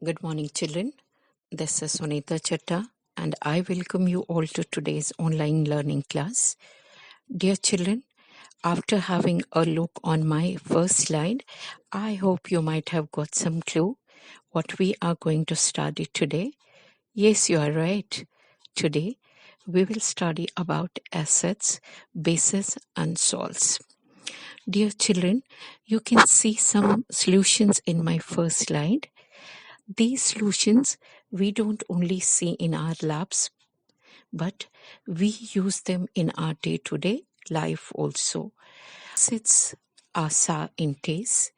Good morning, children. This is Sunita Chatta, and I welcome you all to today's online learning class. Dear children, after having a look on my first slide, I hope you might have got some clue what we are going to study today. Yes, you are right. Today, we will study about assets, bases, and sols. Dear children, you can see some solutions in my first slide. These solutions we don't only see in our labs, but we use them in our day-to-day life also. Acids are sour in taste.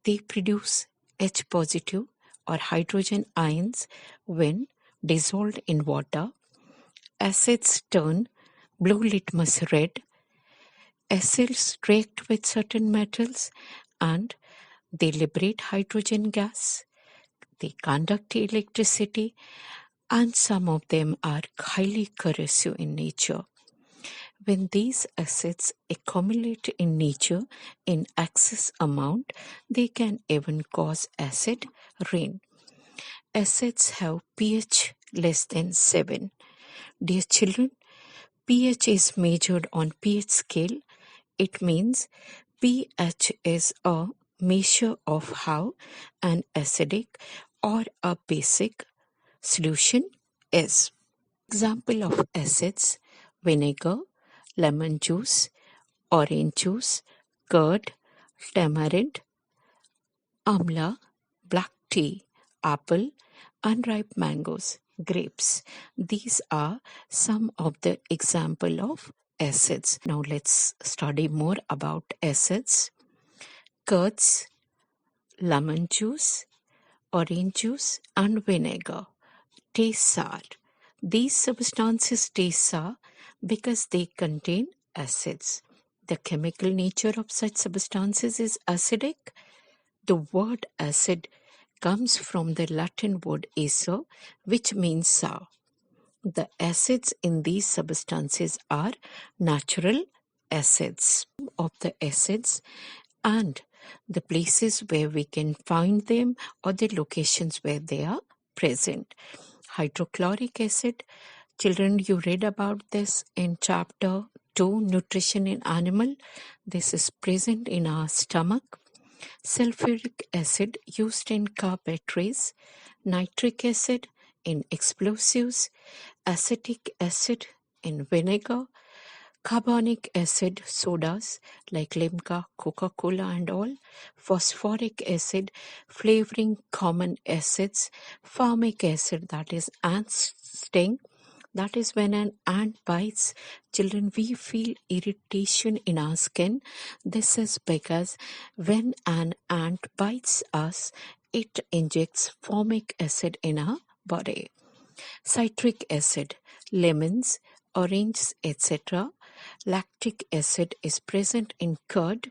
They produce H positive or hydrogen ions when dissolved in water. Acids turn blue litmus red. Acids react with certain metals and they liberate hydrogen gas. They conduct electricity, and some of them are highly corrosive in nature. When these acids accumulate in nature in excess amount, they can even cause acid rain. Acids have pH less than 7. Dear children, pH is measured on pH scale. It means pH is a measure of how an acidic or a basic solution is. Example of acids: vinegar, lemon juice, orange juice, curd, tamarind, amla, black tea, apple, unripe mangoes, grapes. These are some of the example of acids. Now let's study more about acids. Curds, lemon juice, orange juice, and vinegar taste sour. These substances taste sour because they contain acids. The chemical nature of such substances is acidic. The word acid comes from the Latin word acer, which means sour. The acids in these substances are natural acids. Of the acids and the places where we can find them or the locations where they are present. Hydrochloric acid. Children, you read about this in chapter 2, Nutrition in Animal. This is present in our stomach. Sulfuric acid used in car batteries. Nitric acid in explosives. Acetic acid in vinegar. Carbonic acid sodas like Limca, Coca-Cola and all. Phosphoric acid flavoring common acids. Formic acid, that is ant sting. That is when an ant bites. Children, we feel irritation in our skin. This is because when an ant bites us, it injects formic acid in our body. Citric acid, lemons, oranges, etc. Lactic acid is present in curd.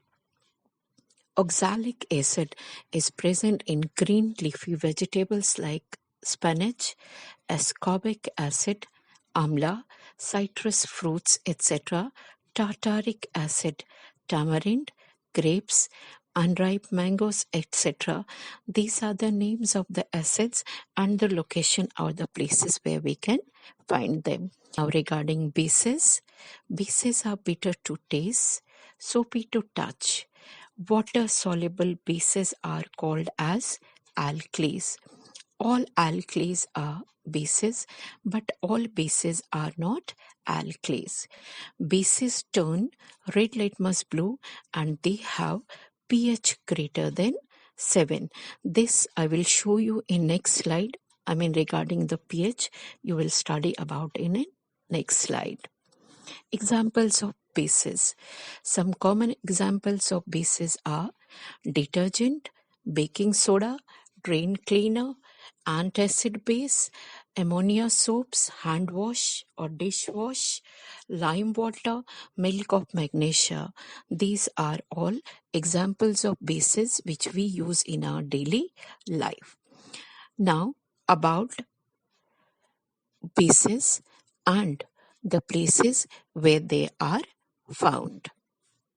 Oxalic acid is present in green leafy vegetables like spinach. Ascorbic acid, amla, citrus fruits, etc. Tartaric acid, tamarind, grapes, unripe mangoes, etc. These are the names of the acids and the location or the places where we can find them. Now regarding bases, bases are bitter to taste, soapy to touch. Water-soluble bases are called as alkalis. All alkalis are bases, but all bases are not alkalis. Bases turn red litmus blue and they have pH greater than 7. This I will show you in next slide. Regarding the pH, you will study about in a next slide. Examples of bases. Some common examples of bases are detergent, baking soda, drain cleaner, antacid base, ammonia soaps, hand wash or dishwash, lime water, milk of magnesia. These are all examples of bases which we use in our daily life. Now about bases and the places where they are found.